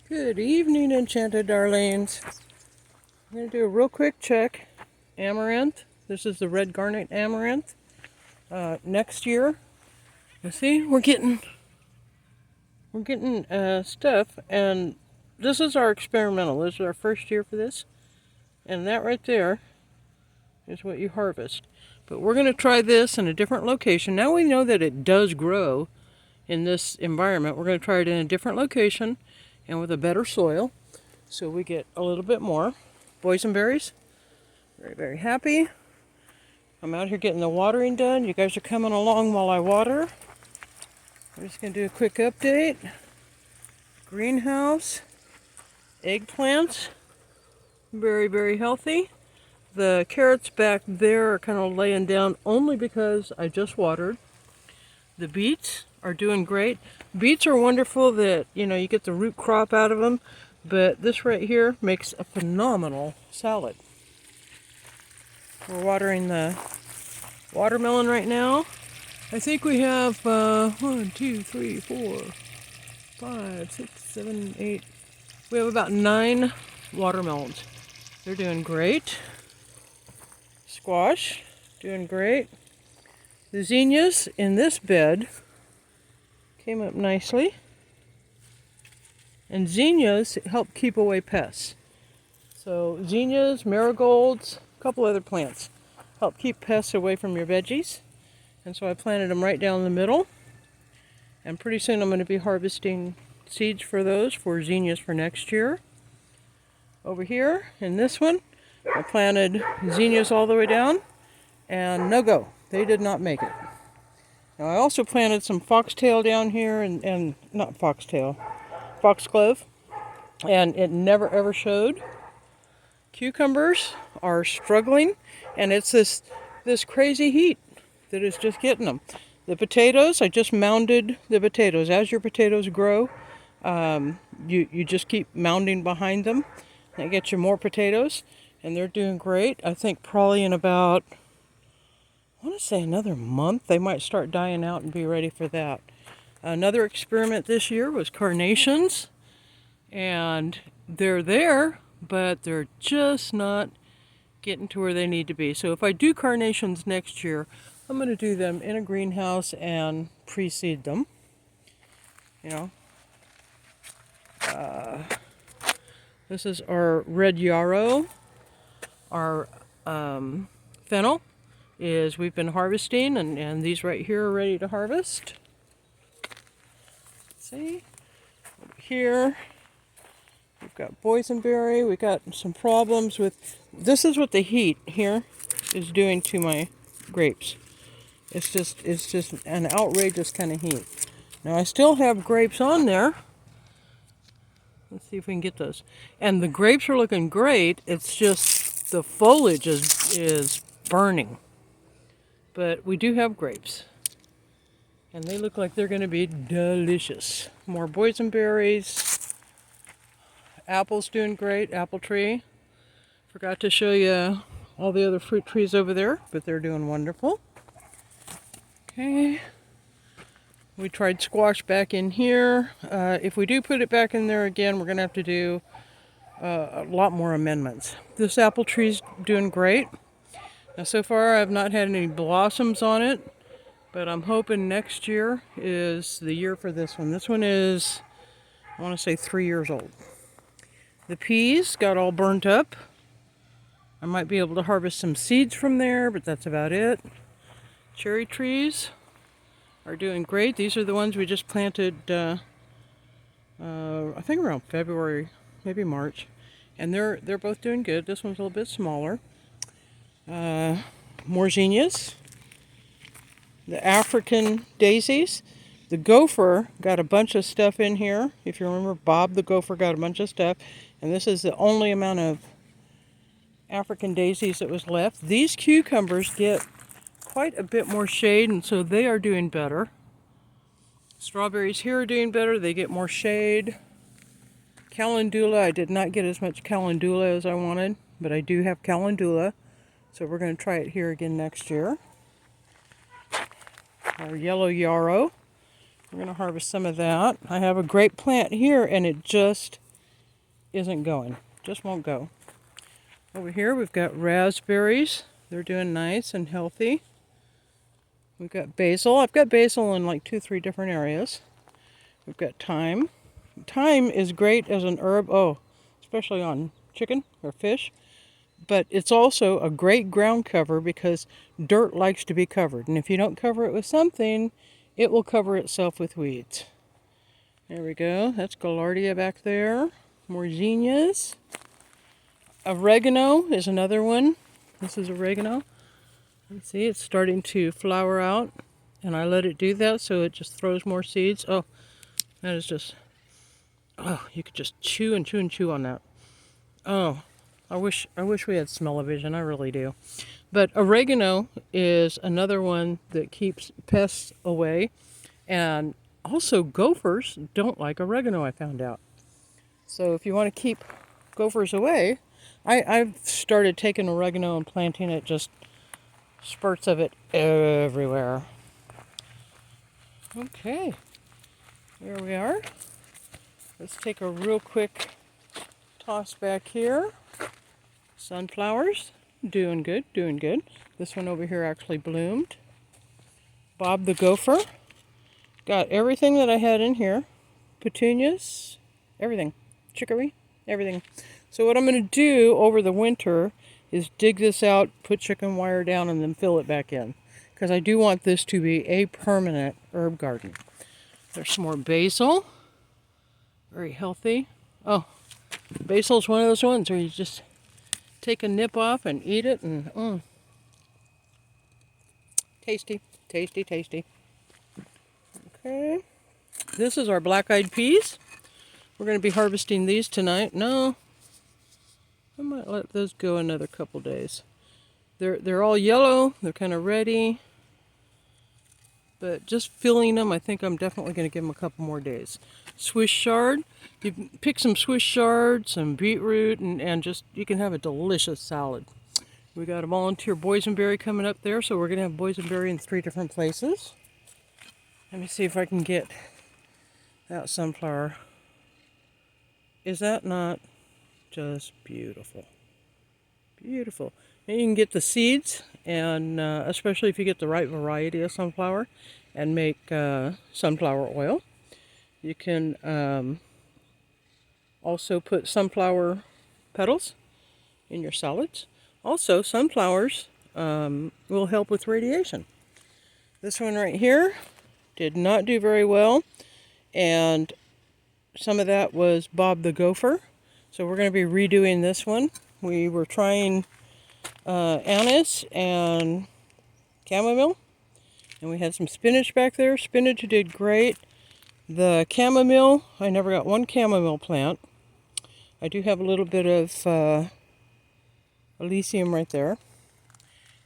Good evening, enchanted darlings. I'm going to do a real quick check. Amaranth. This is the red garnet amaranth. Next year, you see, we're getting stuff, and this is our experimental. This is our first year for this, and that right there is what you harvest. But we're going to try this in a different location. Now we know that it does grow in this environment. We're going to try it in a different location and with a better soil, so we get a little bit more. Boysenberries, very, very happy. I'm out here getting the watering done. You guys are coming along while I water. I'm just going to do a quick update. Greenhouse, eggplants, very, very healthy. The carrots back there are kind of laying down only because I just watered. The beets are doing great. Beets are wonderful that, you get the root crop out of them, but this right here makes a phenomenal salad. We're watering the watermelon right now. I think we have 1, 2, 3, 4, 5, 6, 7, 8. We have about 9 watermelons. They're doing great. Squash, doing great. The zinnias in this bed came up nicely. And zinnias help keep away pests. So zinnias, marigolds, a couple other plants help keep pests away from your veggies. And so I planted them right down the middle. And pretty soon I'm going to be harvesting seeds for those for zinnias for next year. Over here in this one, I planted zinnias all the way down, and no go. They did not make it. Now I also planted some foxtail down here, and not foxtail, foxglove, and it never ever showed. Cucumbers are struggling, and it's this crazy heat that is just getting them. The potatoes, I just mounded the potatoes. As your potatoes grow, you just keep mounding behind them. That gets you more potatoes, and they're doing great. I think probably in about, I want to say another month, they might start dying out and be ready for that. Another experiment this year was carnations, and they're there, but they're just not getting to where they need to be. So if I do carnations next year, I'm going to do them in a greenhouse and pre-seed them. This is our red yarrow. Our fennel is we've been harvesting, and these right here are ready to harvest. See? Over here, we've got boysenberry. We got some problems with, this is what the heat here is doing to my grapes. It's just an outrageous kind of heat. Now I still have grapes on there. Let's see if we can get those. And the grapes are looking great. It's just the foliage is burning. But we do have grapes. And they look like they're going to be delicious. More boysenberries. Apple's doing great. Apple tree. Forgot to show you all the other fruit trees over there, but they're doing wonderful. Okay. We tried squash back in here. If we do put it back in there again, we're going to have to do a lot more amendments. This apple tree's doing great. Now so far I've not had any blossoms on it, but I'm hoping next year is the year for this one. This one is, I want to say 3 years old. The peas got all burnt up. I might be able to harvest some seeds from there, but that's about it. Cherry trees are doing great. These are the ones we just planted, I think around February, maybe March. And they're both doing good. This one's a little bit smaller. More zinnias. The African daisies. The gopher got a bunch of stuff in here. If you remember, Bob the gopher got a bunch of stuff. And this is the only amount of African daisies that was left. These cucumbers get quite a bit more shade, and so they are doing better. Strawberries here are doing better. They get more shade. Calendula, I did not get as much calendula as I wanted, but I do have calendula, so we're going to try it here again next year. Our yellow yarrow, we're going to harvest some of that. I have a grape plant here, and it just isn't going. Just won't go. Over here we've got raspberries. They're doing nice and healthy. We've got basil. I've got basil in like 2-3 different areas. We've got thyme. Thyme is great as an herb, especially on chicken or fish. But it's also a great ground cover because dirt likes to be covered. And if you don't cover it with something, it will cover itself with weeds. There we go. That's Gaillardia back there. More zinnias. Oregano is another one. This is oregano. You see, it's starting to flower out. And I let it do that so it just throws more seeds. Oh, that is just... Oh, you could just chew and chew and chew on that. Oh, I wish we had smell-o-vision. I really do. But oregano is another one that keeps pests away. And also gophers don't like oregano, I found out. So if you want to keep gophers away, I've started taking oregano and planting it, just spurts of it everywhere. Okay, there we are. Let's take a real quick toss back here. Sunflowers, doing good, doing good. This one over here actually bloomed. Bob the Gopher. Got everything that I had in here. Petunias, everything. Chicory, everything. So what I'm going to do over the winter is dig this out, put chicken wire down, and then fill it back in. Because I do want this to be a permanent herb garden. There's some more basil. Very healthy. Oh, basil is one of those ones where you just take a nip off and eat it, and tasty, tasty, tasty. Okay, this is our black-eyed peas. We're going to be harvesting these tonight. No, I might let those go another couple days. They're all yellow. They're kind of ready, but just filling them, I think I'm definitely going to give them a couple more days. Swiss chard. You pick some Swiss chard, some beetroot, and just, you can have a delicious salad. We got a volunteer boysenberry coming up there, so we're going to have boysenberry in 3 different places. Let me see if I can get that sunflower. Is that not just beautiful? Beautiful. And you can get the seeds, and especially if you get the right variety of sunflower, and make sunflower oil. You can also put sunflower petals in your salads. Also, sunflowers will help with radiation. This one right here did not do very well, and some of that was Bob the Gopher. So we're going to be redoing this one. We were trying anise and chamomile, and we had some spinach back there. Spinach did great. The chamomile, I never got one chamomile plant. I do have a little bit of Elysium right there,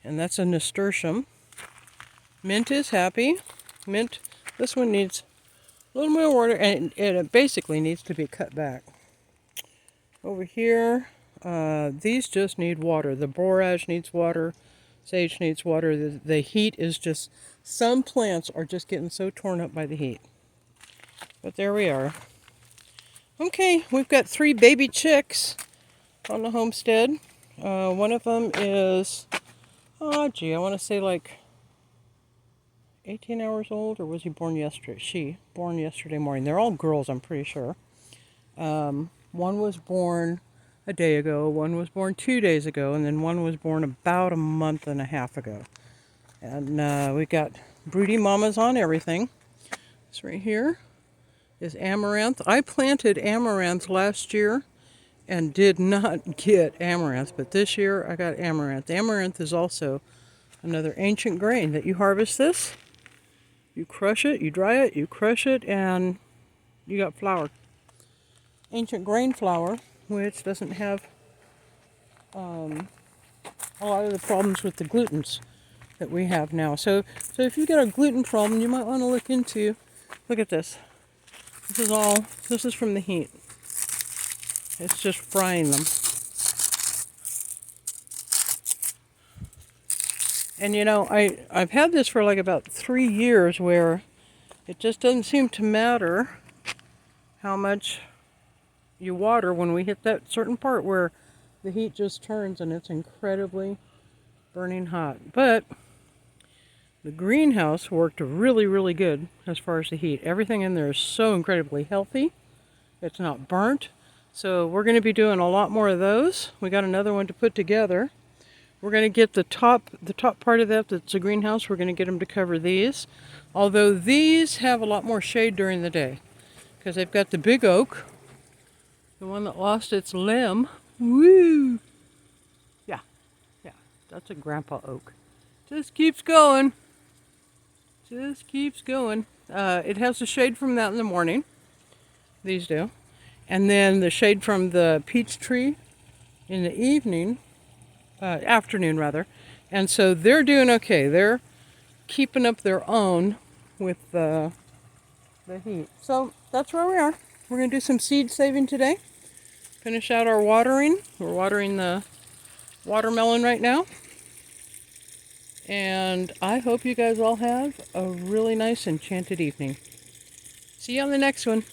and that's a nasturtium. Mint is happy. Mint, this one needs a little more water, and it basically needs to be cut back. Over here, these just need water. The borage needs water. Sage needs water. The heat is just, some plants are just getting so torn up by the heat. But there we are. Okay, we've got 3 baby chicks on the homestead. One of them is, I want to say like 18 hours old, or was he born yesterday? She, born yesterday morning. They're all girls, I'm pretty sure. One was born a day ago, one was born 2 days ago, and then one was born about a month and a half ago. And we got broody mamas on everything. This right here is amaranth. I planted amaranth last year and did not get amaranth, but this year I got amaranth. Amaranth is also another ancient grain that you harvest this, you crush it, you dry it, you crush it, and you got flour. Ancient grain flour, which doesn't have a lot of the problems with the glutens that we have now. So if you get a gluten problem, you might want to look into, look at this. This is from the heat. It's just frying them. And you know, I've had this for like about 3 years, where it just doesn't seem to matter how much you water when we hit that certain part where the heat just turns and it's incredibly burning hot. But the greenhouse worked really, really good as far as the heat. Everything in there is so incredibly healthy. It's not burnt. So we're going to be doing a lot more of those. We got another one to put together. We're going to get the top part of that's a greenhouse. We're going to get them to cover these. Although these have a lot more shade during the day because they've got the big oak, the one that lost its limb. Woo! Yeah, that's a grandpa oak. Just keeps going. Just keeps going. It has the shade from that in the morning. These do. And then the shade from the peach tree in the evening. Afternoon rather, and so they're doing okay. They're keeping up their own with the heat. So that's where we are. We're going to do some seed saving today. Finish out our watering. We're watering the watermelon right now. And I hope you guys all have a really nice enchanted evening. See you on the next one.